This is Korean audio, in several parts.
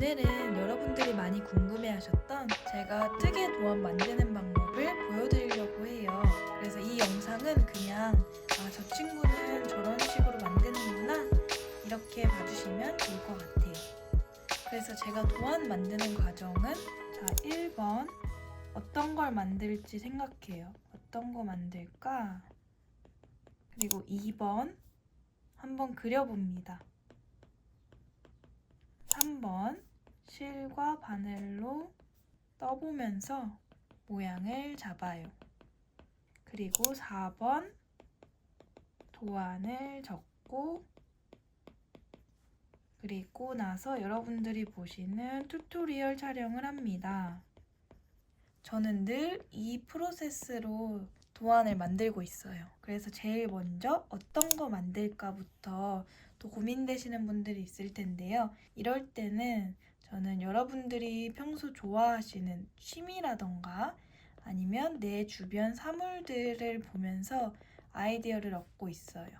오늘은 여러분들이 많이 궁금해하셨던 제가 뜨개 도안 만드는 방법을 보여드리려고 해요. 그래서 이 영상은 그냥 저 친구는 저런 식으로 만드는구나 이렇게 봐주시면 좋을 것 같아요. 그래서 제가 도안 만드는 과정은 1번 어떤 걸 만들지 생각해요. 어떤 거 만들까? 그리고 2번 한번 그려봅니다. 3번 실과 바늘로 떠보면서 모양을 잡아요. 그리고 4번 도안을 적고 그리고 나서 여러분들이 보시는 튜토리얼 촬영을 합니다. 저는 늘 이 프로세스로 도안을 만들고 있어요. 그래서 제일 먼저 어떤 거 만들까부터 또 고민되시는 분들이 있을 텐데요. 이럴 때는 저는 여러분들이 평소 좋아하시는 취미라던가 아니면 내 주변 사물들을 보면서 아이디어를 얻고 있어요.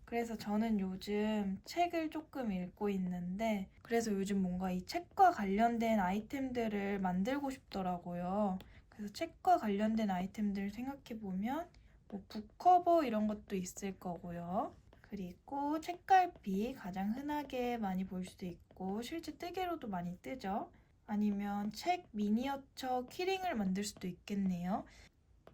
그래서 저는 요즘 책을 조금 읽고 있는데 그래서 요즘 뭔가 이 책과 관련된 아이템들을 만들고 싶더라고요. 그래서 책과 관련된 아이템들 생각해보면 뭐 북커버 이런 것도 있을 거고요. 그리고 책갈피 가장 흔하게 많이 볼 수도 있고 실제 뜨개로도 많이 뜨죠. 아니면 책 미니어처 키링을 만들 수도 있겠네요.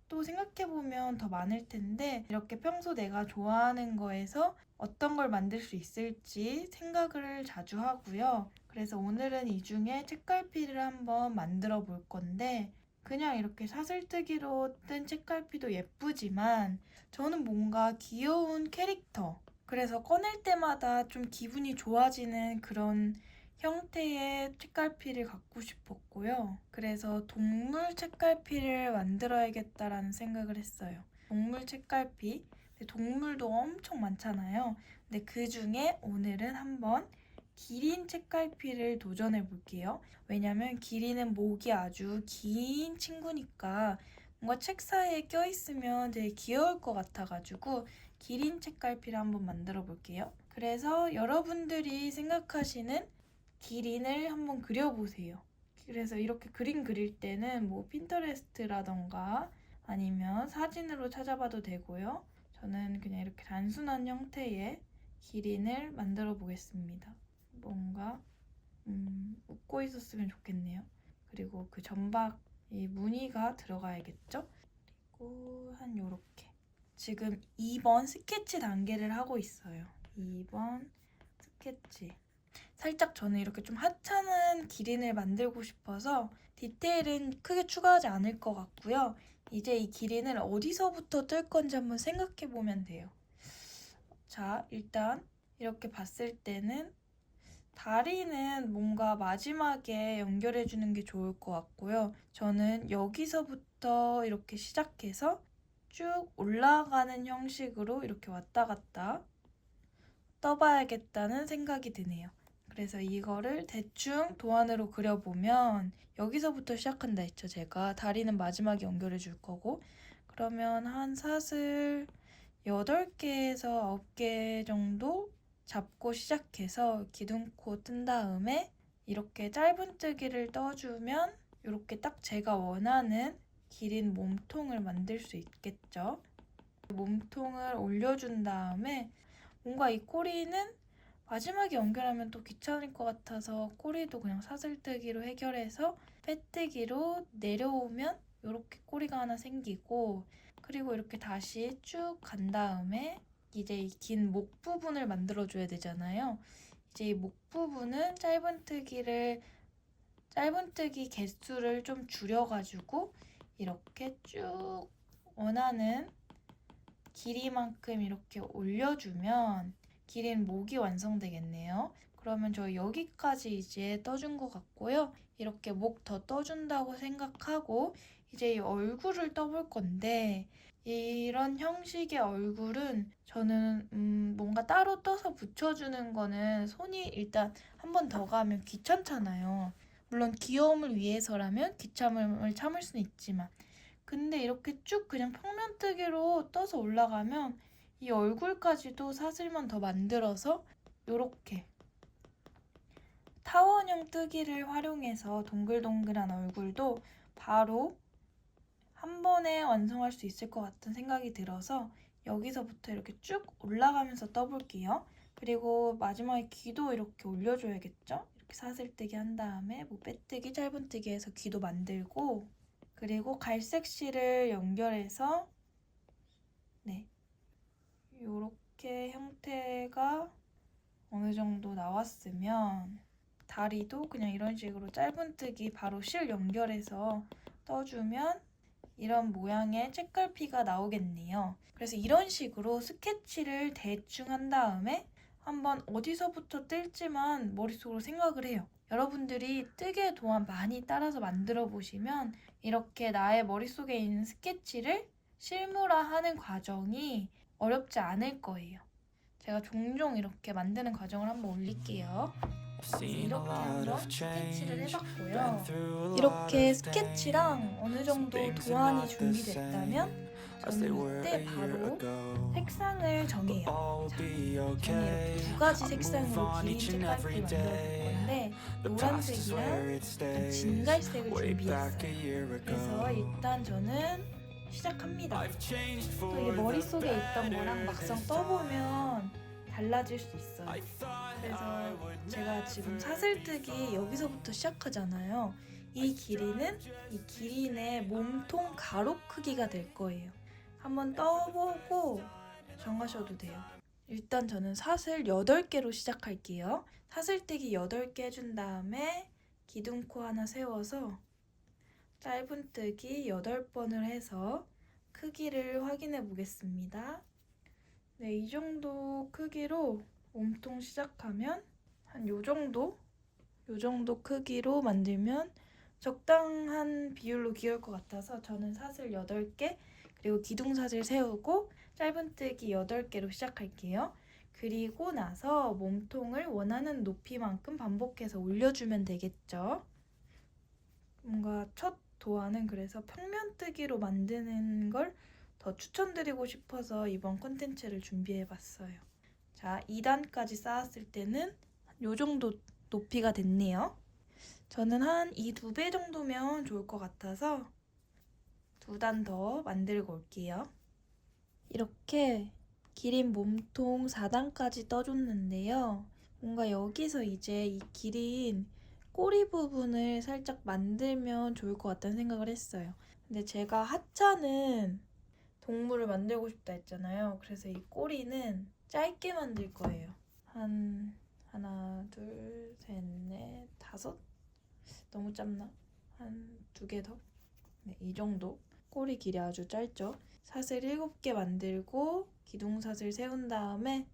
또 생각해보면 더 많을 텐데 이렇게 평소 내가 좋아하는 거에서 어떤 걸 만들 수 있을지 생각을 자주 하고요. 그래서 오늘은 이 중에 책갈피를 한번 만들어 볼 건데 그냥 이렇게 사슬뜨기로 뜬 책갈피도 예쁘지만 저는 뭔가 귀여운 캐릭터 그래서 꺼낼 때마다 좀 기분이 좋아지는 그런 형태의 책갈피를 갖고 싶었고요. 그래서 동물 책갈피를 만들어야겠다라는 생각을 했어요. 동물 책갈피. 동물도 엄청 많잖아요. 근데 그 중에 오늘은 한번 기린 책갈피를 도전해 볼게요. 왜냐면 기린은 목이 아주 긴 친구니까 뭔가 책 사이에 껴있으면 되게 귀여울 것 같아가지고 기린 책갈피를 한번 만들어 볼게요. 그래서 여러분들이 생각하시는 기린을 한번 그려보세요. 그래서 이렇게 그림 그릴 때는 뭐 핀터레스트라던가 아니면 사진으로 찾아봐도 되고요. 저는 그냥 이렇게 단순한 형태의 기린을 만들어 보겠습니다. 뭔가 웃고 있었으면 좋겠네요. 그리고 그 점박 이 무늬가 들어가야겠죠? 그리고 한 요렇게 지금 2번 스케치 단계를 하고 있어요. 2번 스케치 살짝 저는 이렇게 좀 하찮은 기린을 만들고 싶어서 디테일은 크게 추가하지 않을 것 같고요. 이제 이 기린을 어디서부터 뜰 건지 한번 생각해 보면 돼요. 자, 일단 이렇게 봤을 때는 다리는 뭔가 마지막에 연결해 주는 게 좋을 것 같고요. 저는 여기서부터 이렇게 시작해서 쭉 올라가는 형식으로 이렇게 왔다 갔다 떠봐야겠다는 생각이 드네요. 그래서 이거를 대충 도안으로 그려보면 여기서부터 시작한다 했죠, 제가. 다리는 마지막에 연결해 줄 거고 그러면 한 사슬 8개에서 9개 정도 잡고 시작해서 기둥코 뜬 다음에 이렇게 짧은뜨기를 떠주면 이렇게 딱 제가 원하는 기린 몸통을 만들 수 있겠죠. 몸통을 올려준 다음에 뭔가 이 꼬리는 마지막에 연결하면 또 귀찮을 것 같아서 꼬리도 그냥 사슬뜨기로 해결해서 빼뜨기로 내려오면 이렇게 꼬리가 하나 생기고 그리고 이렇게 다시 쭉 간 다음에 이제 이 긴 목 부분을 만들어줘야 되잖아요. 이제 이 목 부분은 짧은뜨기 개수를 좀 줄여가지고 이렇게 쭉 원하는 길이만큼 이렇게 올려주면 기린 목이 완성되겠네요. 그러면 저 여기까지 이제 떠준 것 같고요. 이렇게 목 더 떠준다고 생각하고 이제 이 얼굴을 떠볼 건데 이런 형식의 얼굴은 저는 뭔가 따로 떠서 붙여주는 거는 손이 일단 한 번 더 가면 귀찮잖아요. 물론 귀여움을 위해서라면 귀찮음을 참을 수는 있지만 근데 이렇게 쭉 그냥 평면뜨기로 떠서 올라가면 이 얼굴까지도 사슬만 더 만들어서 이렇게 타원형 뜨기를 활용해서 동글동글한 얼굴도 바로 한 번에 완성할 수 있을 것 같은 생각이 들어서 여기서부터 이렇게 쭉 올라가면서 떠볼게요. 그리고 마지막에 귀도 이렇게 올려줘야겠죠? 이렇게 사슬뜨기 한 다음에 뭐 빼뜨기, 짧은뜨기 해서 귀도 만들고, 그리고 갈색 실을 연결해서 이렇게 형태가 어느 정도 나왔으면 다리도 그냥 이런 식으로 짧은뜨기 바로 실 연결해서 떠주면 이런 모양의 책갈피가 나오겠네요. 그래서 이런 식으로 스케치를 대충 한 다음에 한번 어디서부터 뜰지만 머릿속으로 생각을 해요. 여러분들이 뜨개 도안 많이 따라서 만들어 보시면 이렇게 나의 머릿속에 있는 스케치를 실물화하는 과정이 어렵지 않을 거예요. 제가 종종 이렇게 만드는 과정을 한번 올릴게요. 이렇게 한번 스케치를 해봤고요. 이렇게 스케치랑 어느 정도 도안이 준비됐다면 저는 이때 바로 색상을 정해요. 자, 저는 이렇게 두 가지 색상으로 기린 책갈피를 만들어줄 건데 노란색이랑 약간 진갈색을 준비했어요. 그래서 일단 저는 시작합니다. 또 이게 머릿속에 있던 거랑 막상 떠보면 달라질 수 있어요. 그래서 제가 지금 사슬뜨기 여기서부터 시작하잖아요. 이 길이는 이 기린의 몸통 가로 크기가 될 거예요. 한번 떠보고 정하셔도 돼요. 일단 저는 사슬 8개로 시작할게요. 사슬뜨기 8개 해준 다음에 기둥코 하나 세워서 짧은뜨기 8번을 해서 크기를 확인해 보겠습니다. 네, 이 정도 크기로 몸통 시작하면 한 요 정도 크기로 만들면 적당한 비율로 귀여울 것 같아서 저는 사슬 8개 그리고 기둥사슬 세우고 짧은뜨기 8개로 시작할게요. 그리고 나서 몸통을 원하는 높이만큼 반복해서 올려주면 되겠죠. 뭔가 첫 도안은 그래서 평면뜨기로 만드는 걸 더 추천드리고 싶어서 이번 콘텐츠를 준비해봤어요. 자, 2단까지 쌓았을 때는 요 정도 높이가 됐네요. 저는 한 이 2배 정도면 좋을 것 같아서 2단 더 만들고 올게요. 이렇게 기린 몸통 4단까지 떠줬는데요. 뭔가 여기서 이제 이 기린 꼬리 부분을 살짝 만들면 좋을 것 같다는 생각을 했어요. 근데 제가 하찮은 동물을 만들고 싶다 했잖아요. 그래서 이 꼬리는 짧게 만들 거예요. 한 하나, 둘, 셋, 넷, 5? 너무 짧나? 한 2개 더? 네, 이 정도. 꼬리 길이 아주 짧죠. 사슬 7개 만들고 기둥사슬 세운 다음에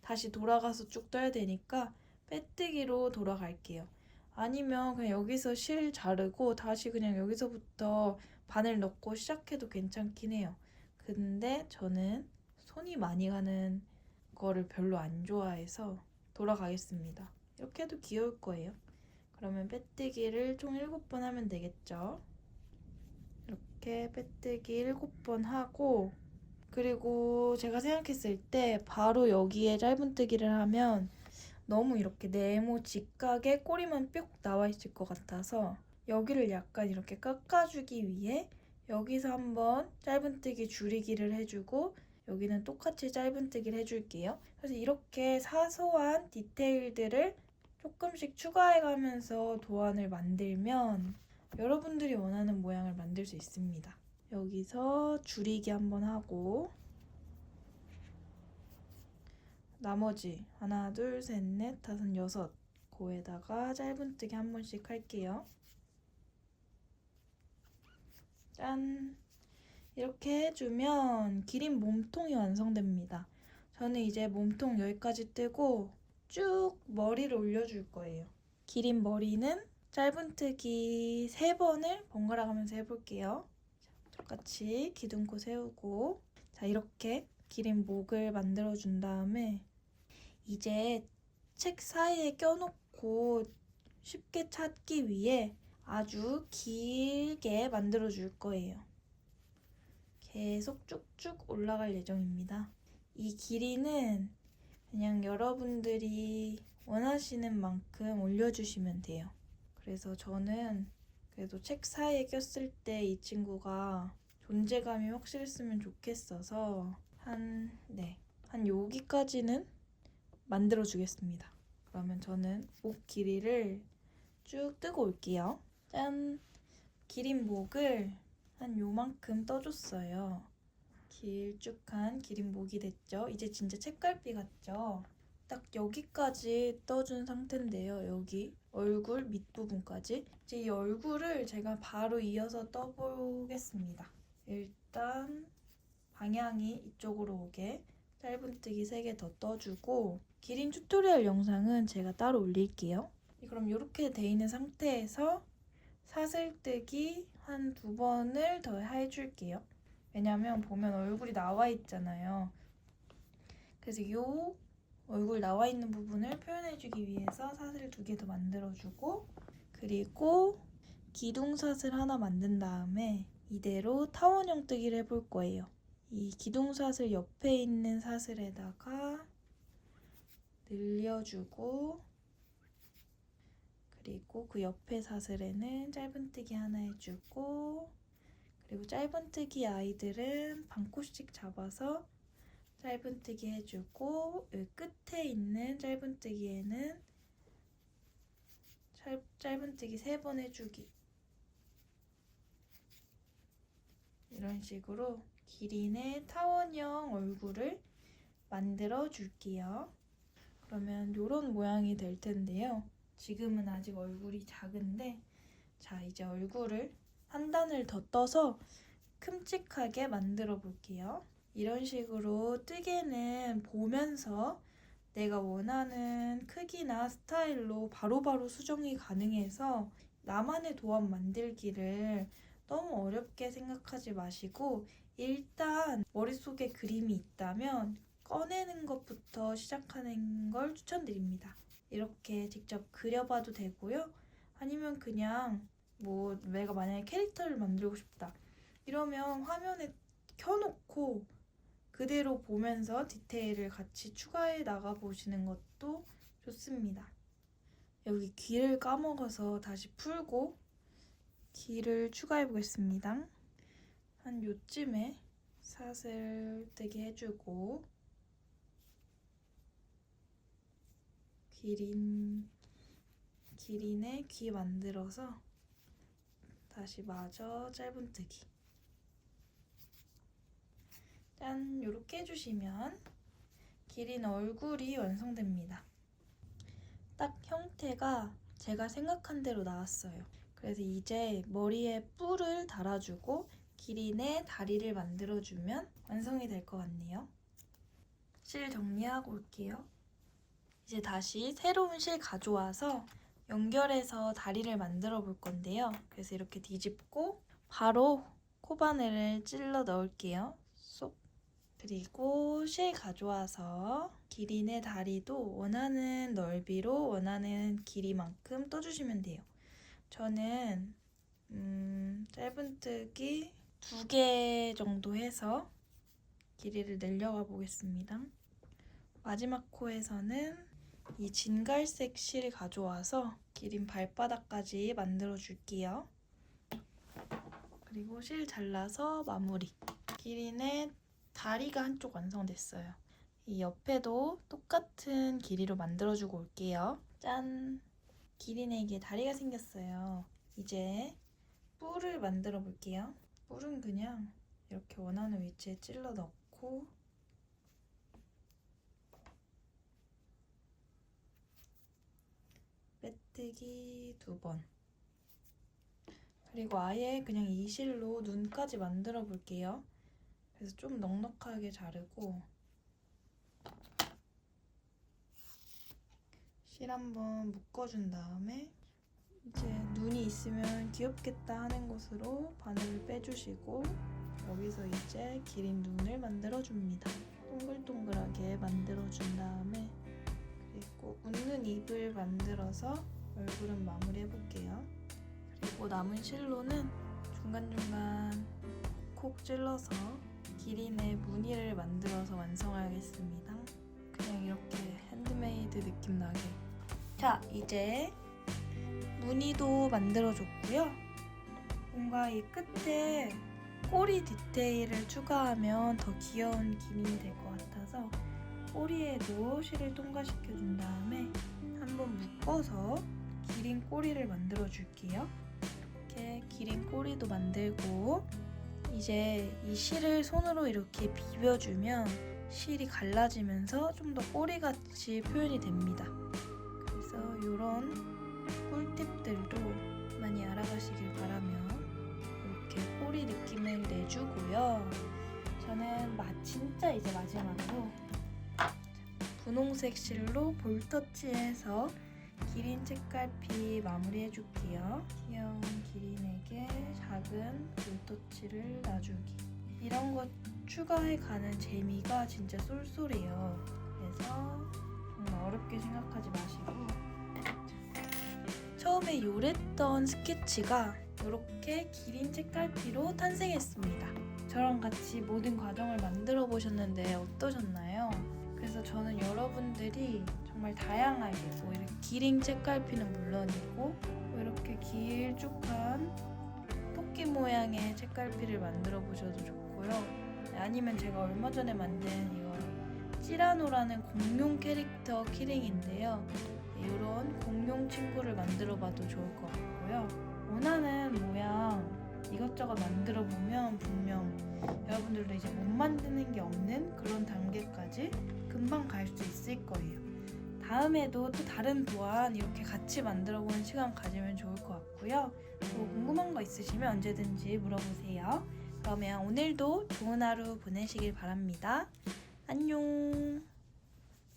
다시 돌아가서 쭉 떠야 되니까 빼뜨기로 돌아갈게요. 아니면 그냥 여기서 실 자르고 다시 그냥 여기서부터 바늘 넣고 시작해도 괜찮긴 해요. 근데 저는 손이 많이 가는 거를 별로 안 좋아해서 돌아가겠습니다. 이렇게 해도 귀여울 거예요. 그러면 빼뜨기를 총 7번 하면 되겠죠. 이렇게 빼뜨기 7번 하고, 그리고 제가 생각했을 때 바로 여기에 짧은뜨기를 하면 너무 이렇게 네모 직각에 꼬리만 뿅 나와 있을 것 같아서 여기를 약간 이렇게 깎아주기 위해 여기서 한번 짧은뜨기 줄이기를 해주고 여기는 똑같이 짧은뜨기를 해줄게요. 그래서 이렇게 사소한 디테일들을 조금씩 추가해가면서 도안을 만들면 여러분들이 원하는 모양을 만들 수 있습니다. 여기서 줄이기 한번 하고 나머지 하나, 둘, 셋, 넷, 다섯, 여섯 고에다가 짧은뜨기 한 번씩 할게요. 짠! 이렇게 해주면 기린 몸통이 완성됩니다. 저는 이제 몸통 여기까지 뜨고 쭉 머리를 올려줄 거예요. 기린 머리는 짧은뜨기 3번을 번갈아 가면서 해볼게요. 똑같이 기둥코 세우고, 자, 이렇게 기린 목을 만들어준 다음에 이제 책 사이에 껴놓고 쉽게 찾기 위해 아주 길게 만들어줄 거예요. 계속 쭉쭉 올라갈 예정입니다. 이 길이는 그냥 여러분들이 원하시는 만큼 올려주시면 돼요. 그래서 저는 그래도 책 사이에 꼈을 때 이 친구가 존재감이 확실했으면 좋겠어서 한 여기까지는 만들어 주겠습니다. 그러면 저는 목 길이를 쭉 뜨고 올게요. 짠! 기린 목을 한 요만큼 떠줬어요. 길쭉한 기린 목이 됐죠? 이제 진짜 책갈피 같죠? 딱 여기까지 떠준 상태인데요. 여기 얼굴 밑부분까지. 이제 이 얼굴을 제가 바로 이어서 떠보겠습니다. 일단 방향이 이쪽으로 오게 짧은뜨기 3개 더 떠주고 기린 튜토리얼 영상은 제가 따로 올릴게요. 그럼 이렇게 돼 있는 상태에서 사슬뜨기 한 2번을 더 해줄게요. 왜냐면 보면 얼굴이 나와 있잖아요. 그래서 이 얼굴 나와 있는 부분을 표현해주기 위해서 사슬 2개 더 만들어주고 그리고 기둥사슬 하나 만든 다음에 이대로 타원형 뜨기를 해볼 거예요. 이 기둥사슬 옆에 있는 사슬에다가 늘려주고 그리고 그 옆에 사슬에는 짧은뜨기 하나 해주고 그리고 짧은뜨기 아이들은 반코씩 잡아서 짧은뜨기 해주고 여기 끝에 있는 짧은뜨기에는 짧은뜨기 3번 해주기 이런 식으로 기린의 타원형 얼굴을 만들어 줄게요. 그러면 이런 모양이 될 텐데요. 지금은 아직 얼굴이 작은데 자 이제 얼굴을 한 단을 더 떠서 큼직하게 만들어 볼게요. 이런 식으로 뜨개는 보면서 내가 원하는 크기나 스타일로 바로바로 수정이 가능해서 나만의 도안 만들기를 너무 어렵게 생각하지 마시고 일단 머릿속에 그림이 있다면 꺼내는 것부터 시작하는 걸 추천드립니다. 이렇게 직접 그려봐도 되고요. 아니면 그냥 뭐 내가 만약에 캐릭터를 만들고 싶다 이러면 화면에 켜놓고 그대로 보면서 디테일을 같이 추가해 나가 보시는 것도 좋습니다. 여기 귀를 까먹어서 다시 풀고 귀를 추가해 보겠습니다. 한 요쯤에 사슬 뜨기 해주고 기린의 귀 만들어서 다시 마저 짧은뜨기 짠! 이렇게 해주시면 기린 얼굴이 완성됩니다. 딱 형태가 제가 생각한 대로 나왔어요. 그래서 이제 머리에 뿔을 달아주고 기린의 다리를 만들어주면 완성이 될 것 같네요. 실 정리하고 올게요. 이제 다시 새로운 실 가져와서 연결해서 다리를 만들어 볼 건데요. 그래서 이렇게 뒤집고 바로 코바늘을 찔러 넣을게요. 쏙! 그리고 실 가져와서 기린의 다리도 원하는 넓이로 원하는 길이만큼 떠주시면 돼요. 저는 짧은뜨기 2개 정도 해서 길이를 늘려가 보겠습니다. 마지막 코에서는 이 진갈색 실 가져와서 기린 발바닥까지 만들어 줄게요. 그리고 실 잘라서 마무리. 기린의 다리가 한쪽 완성됐어요. 이 옆에도 똑같은 길이로 만들어주고 올게요. 짠! 기린에게 다리가 생겼어요. 이제 뿔을 만들어 볼게요. 뿔은 그냥 이렇게 원하는 위치에 찔러 넣고 빼뜨기 2번 그리고 아예 그냥 이 실로 눈까지 만들어 볼게요. 그래서 좀 넉넉하게 자르고 실 한번 묶어준 다음에 이제 눈이 있으면 귀엽겠다 하는 곳으로 바늘을 빼주시고 여기서 이제 기린 눈을 만들어줍니다. 동글동글하게 만들어준 다음에 그리고 웃는 입을 만들어서 얼굴은 마무리해볼게요. 그리고 남은 실로는 중간중간 콕 찔러서 기린의 무늬를 만들어서 완성하겠습니다. 그냥 이렇게 느낌 나게. 자, 이제 무늬도 만들어줬고요. 뭔가 이 끝에 꼬리 디테일을 추가하면 더 귀여운 기린이 될 것 같아서 꼬리에도 실을 통과시켜준 다음에 한번 묶어서 기린 꼬리를 만들어 줄게요. 이렇게 기린 꼬리도 만들고 이제 이 실을 손으로 이렇게 비벼주면 실이 갈라지면서 좀 더 꼬리같이 표현이 됩니다. 그래서 이런 꿀팁들도 많이 알아가시길 바라며 이렇게 꼬리 느낌을 내주고요. 저는 진짜 이제 마지막으로 분홍색 실로 볼터치해서 기린 책갈피 마무리해줄게요. 귀여운 기린에게 작은 볼터치를 놔주기. 이런 거 추가해가는 재미가 진짜 쏠쏠해요. 그래서 정말 어렵게 생각하지 마시고 처음에 요랬던 스케치가 이렇게 기린 책갈피로 탄생했습니다. 저랑 같이 모든 과정을 만들어 보셨는데 어떠셨나요? 그래서 저는 여러분들이 정말 다양하게 뭐 이렇게 기린 책갈피는 물론이고 뭐 이렇게 길쭉한 토끼 모양의 책갈피를 만들어 보셔도 좋고요. 아니면 제가 얼마 전에 만든 이거 찌라노라는 공룡 캐릭터 키링인데요. 이런 공룡 친구를 만들어 봐도 좋을 것 같고요. 원하는 모양 이것저것 만들어 보면 분명 여러분들도 이제 못 만드는 게 없는 그런 단계까지 금방 갈 수 있을 거예요. 다음에도 또 다른 도안 이렇게 같이 만들어 보는 시간 가지면 좋을 것 같고요. 또 궁금한 거 있으시면 언제든지 물어보세요. 그러면 오늘도 좋은 하루 보내시길 바랍니다. 안녕.